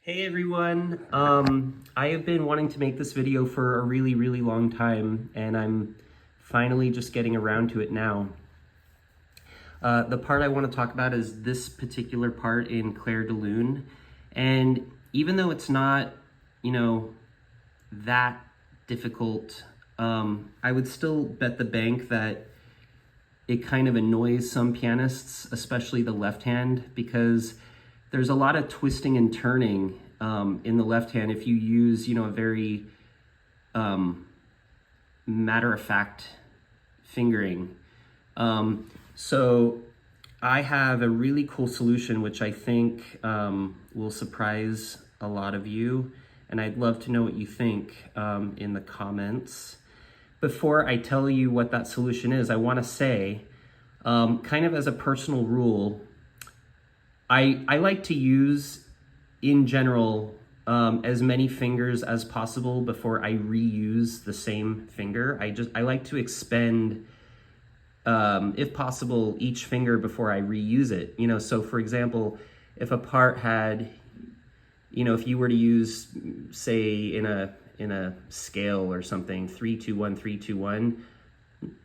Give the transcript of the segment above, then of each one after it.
Hey everyone, I have been wanting to make this video for a really long time, and I'm finally just getting around to it now. The part I want to talk about is this particular part in Clair de Lune, and even though it's not, that difficult, I would still bet the bank that it kind of annoys some pianists, especially the left hand, because there's a lot of twisting and turning in the left hand if you use, a very matter-of-fact fingering. So I have a really cool solution which I think will surprise a lot of you, and I'd love to know what you think in the comments. Before I tell you what that solution is, I want to say, kind of as a personal rule, I like to use, in general, as many fingers as possible before I reuse the same finger. I like to expend, if possible, each finger before I reuse it. So for example, if a part had, if you were to use, say, in a scale or something, 3-2-1, 3-2-1.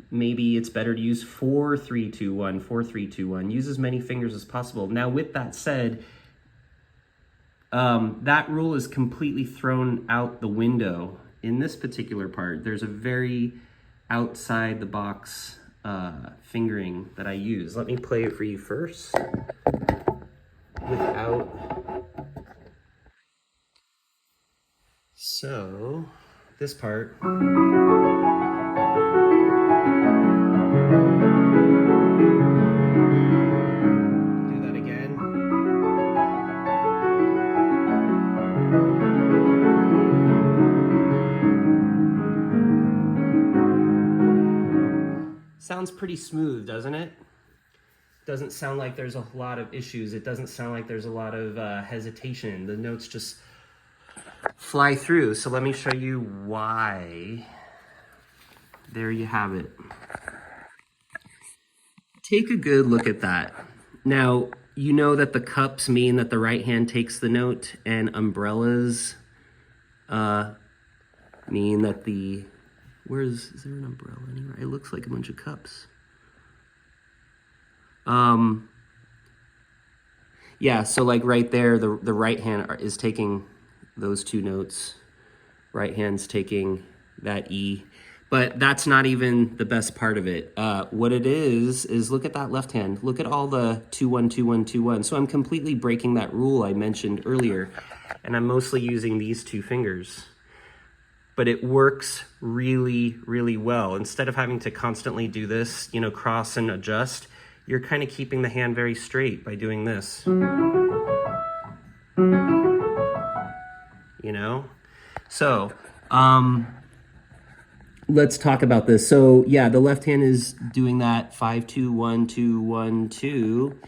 Maybe it's better to use 4-3-2-1, 4-3-2-1. Use as many fingers as possible. Now, with that said, that rule is completely thrown out the window in this particular part. There's a very outside the box fingering that I use. Let me play it for you first without. So, this part. Sounds pretty smooth, doesn't it? Doesn't sound like there's a lot of issues. It doesn't sound like there's a lot of hesitation. The notes just fly through. So let me show you why. There you have it. Take a good look at that. Now, you know that the cups mean that the right hand takes the note, and umbrellas mean that the... is there an umbrella anywhere? It looks like a bunch of cups. Yeah, so like right there, the right hand is taking those two notes. Right hand's taking that E. But that's not even the best part of it. What it is look at that left hand. Look at all the 2-1, 2-1, 2-1. So I'm completely breaking that rule I mentioned earlier. And I'm mostly using these two fingers. But it works really well. Instead of having to constantly do this, cross and adjust, you're kind of keeping the hand very straight by doing this. So, let's talk about this. So yeah, the left hand is doing that 5-2-1, 2-1, 2.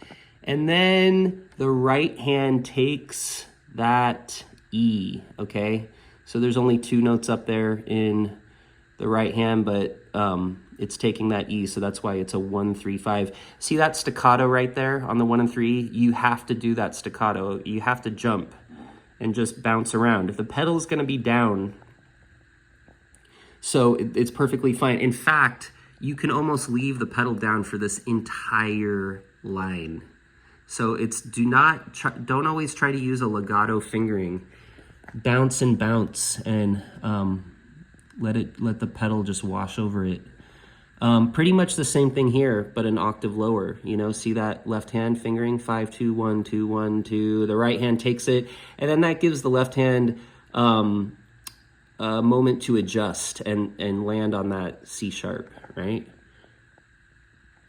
And then the right hand takes that E, okay? So there's only two notes up there in the right hand, but it's taking that E, so that's why it's a 1-3-5. See that staccato right there on the 1 and 3? You have to do that staccato. You have to jump and just bounce around. If the pedal's gonna be down, so it's perfectly fine. In fact, you can almost leave the pedal down for this entire line. So it's don't always try to use a legato fingering. Bounce and bounce, and let the pedal just wash over it. Pretty much the same thing here, but an octave lower. See that left hand fingering, 5-2-1, 2-1, 2. The right hand takes it, and then that gives the left hand a moment to adjust and land on that C sharp, right?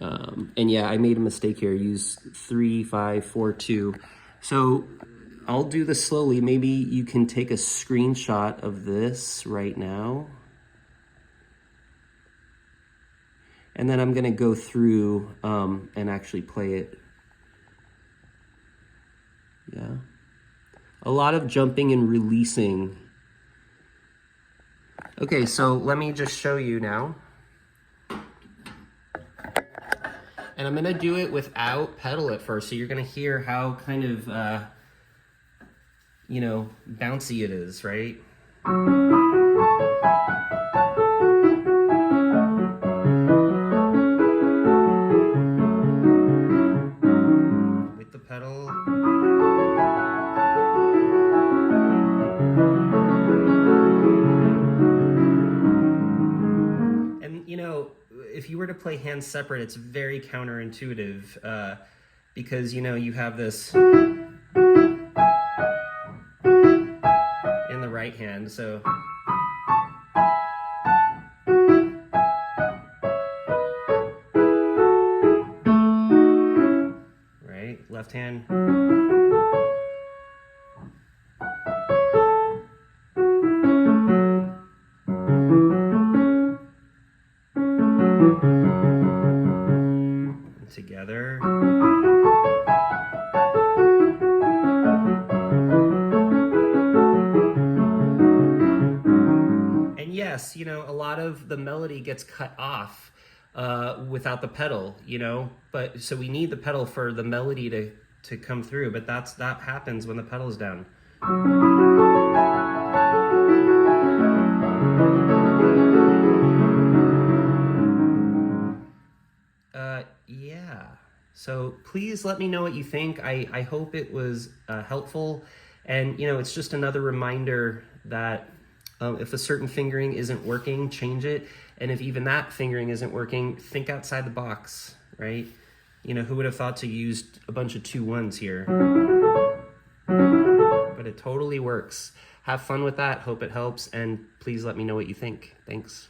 And yeah, I made a mistake here. Use 3-5-4-2. So I'll do this slowly. Maybe you can take a screenshot of this right now. And then I'm gonna go through and actually play it. Yeah. A lot of jumping and releasing. Okay, so let me just show you now. And I'm gonna do it without pedal at first, so you're gonna hear how kind of you know, bouncy it is, right? With the pedal. And, you know, if you were to play hands separate, it's very counterintuitive because, you know, you have this in the right hand, so. Right, left hand. Together. And yes, you know, a lot of the melody gets cut off without the pedal, you know, but so we need the pedal for the melody to come through, but that happens when the pedal's down. Yeah. So please let me know what you think. I hope it was helpful. And, you know, it's just another reminder that if a certain fingering isn't working, change it. And if even that fingering isn't working, think outside the box, right? You know, who would have thought to use a bunch of 2-1s here? But it totally works. Have fun with that. Hope it helps. And please let me know what you think. Thanks.